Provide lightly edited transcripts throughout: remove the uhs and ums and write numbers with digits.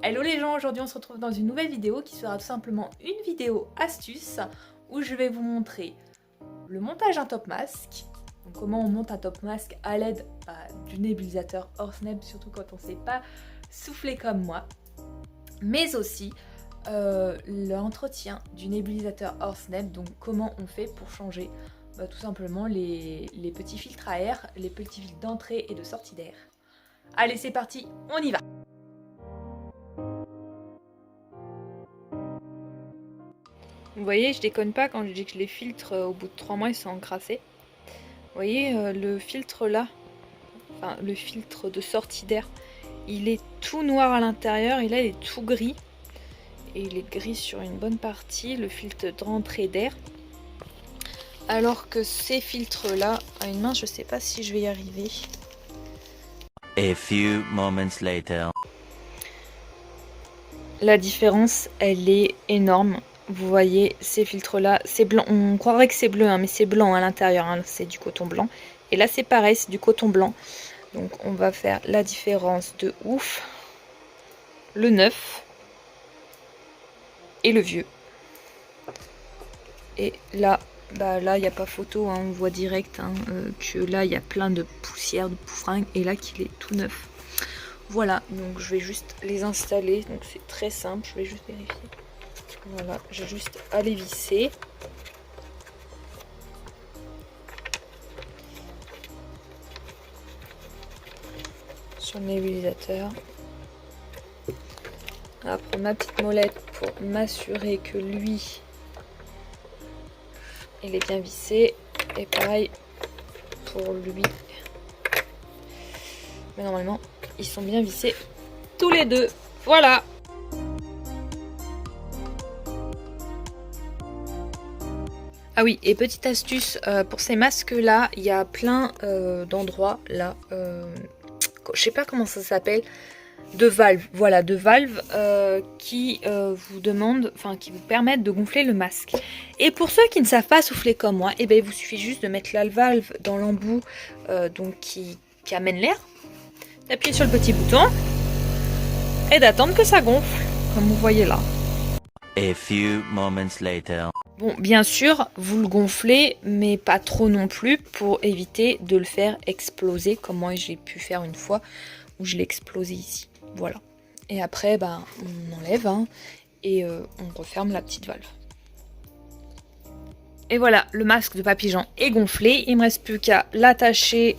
Hello les gens, aujourd'hui on se retrouve dans une nouvelle vidéo qui sera tout simplement une vidéo astuce où je vais vous montrer le montage d'un top mask. Donc comment on monte un top mask à l'aide du nébulisateur Horsneb, surtout quand on ne sait pas souffler comme moi. Mais aussi l'entretien du nébulisateur Horsneb, donc comment on fait pour changer tout simplement les petits filtres à air, les petits filtres d'entrée et de sortie d'air. Allez c'est parti, on y va! Vous voyez, je déconne pas quand je dis que les filtres, au bout de 3 mois, ils sont encrassés. Vous voyez, le filtre là, enfin le filtre de sortie d'air, il est tout noir à l'intérieur et là il est tout gris. Et il est gris sur une bonne partie, le filtre d'entrée d'air. Alors que ces filtres là, à une main, je sais pas si je vais y arriver. A few moments later. La différence, elle est énorme. Vous voyez ces filtres là, c'est blanc, on croirait que c'est bleu hein, mais c'est blanc à l'intérieur, hein, c'est du coton blanc. Et là c'est pareil, c'est du coton blanc. Donc on va faire la différence de ouf. Le neuf et le vieux. Et là, là il n'y a pas photo, hein, on voit direct hein, que là il y a plein de poussière, de poufringue, et là qu'il est tout neuf. Voilà, donc je vais juste les installer, donc c'est très simple, je vais juste vérifier. Voilà, j'ai juste à les visser. Sur le nébulisateur. On va prendre ma petite molette pour m'assurer que lui, il est bien vissé. Et pareil pour lui. Mais normalement, ils sont bien vissés tous les deux. Voilà! Ah oui, et petite astuce, pour ces masques-là, il y a plein d'endroits, là, je sais pas comment ça s'appelle, de valves, voilà, de valves qui vous demandent, enfin qui vous permettent de gonfler le masque. Et pour ceux qui ne savent pas souffler comme moi, eh ben, il vous suffit juste de mettre la valve dans l'embout donc qui amène l'air, d'appuyer sur le petit bouton et d'attendre que ça gonfle, comme vous voyez là. A few moments later. Bon, bien sûr, vous le gonflez, mais pas trop non plus pour éviter de le faire exploser, comme moi j'ai pu faire une fois où je l'ai explosé ici. Voilà. Et après, on enlève hein, et on referme la petite valve. Et voilà, le masque de Papy Jean est gonflé. Il me reste plus qu'à l'attacher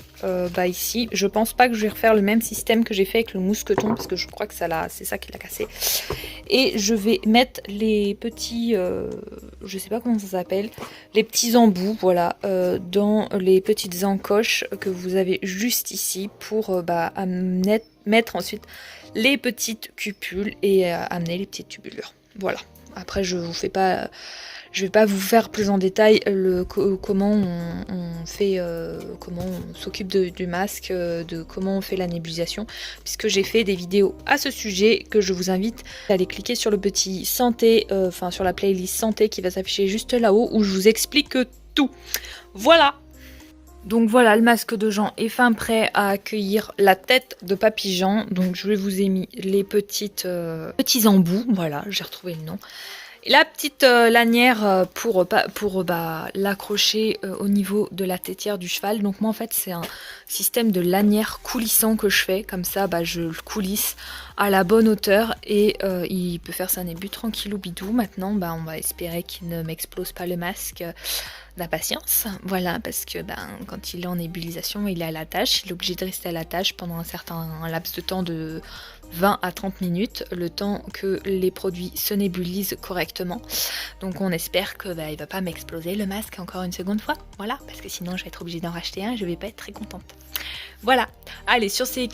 ici. Je pense pas que je vais refaire le même système que j'ai fait avec le mousqueton parce que je crois que c'est ça qui l'a cassé. Et je vais mettre les petits, je sais pas comment ça s'appelle, les petits embouts, voilà, dans les petites encoches que vous avez juste ici pour mettre ensuite les petites cupules et amener les petites tubulures. Voilà. Après, je vais pas vous faire plus en détail comment on fait, comment on s'occupe du masque, comment on fait la nébulisation, puisque j'ai fait des vidéos à ce sujet que je vous invite à aller cliquer sur le petit santé, sur la playlist santé qui va s'afficher juste là-haut où je vous explique tout. Voilà. Donc voilà, le masque de Jean est fin prêt à accueillir la tête de Papy Jean. Donc je vous ai mis les petits embouts, voilà, j'ai retrouvé le nom. Et la petite lanière pour l'accrocher au niveau de la tétière du cheval. Donc moi en fait c'est un système de lanière coulissant que je fais. Comme ça je le coulisse à la bonne hauteur et il peut faire sa nébu tranquillou bidou. Maintenant on va espérer qu'il ne m'explose pas le masque. D'impatience, voilà, parce que quand il est en nébulisation, il est à la tâche, il est obligé de rester à la tâche pendant un certain laps de temps de 20 à 30 minutes, le temps que les produits se nébulisent correctement. Donc on espère que il va pas m'exploser le masque encore une seconde fois, voilà, parce que sinon je vais être obligée d'en racheter un et je vais pas être très contente. Voilà, allez, sur ces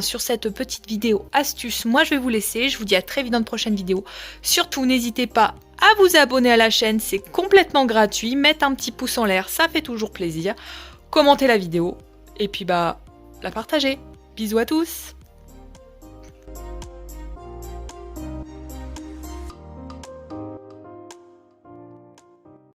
sur cette petite vidéo astuce, moi je vais vous laisser, je vous dis à très vite dans de prochaines vidéos. Surtout n'hésitez pas à vous abonner à la chaîne, c'est complètement gratuit, mettre un petit pouce en l'air, ça fait toujours plaisir, commenter la vidéo, et puis la partager. Bisous à tous!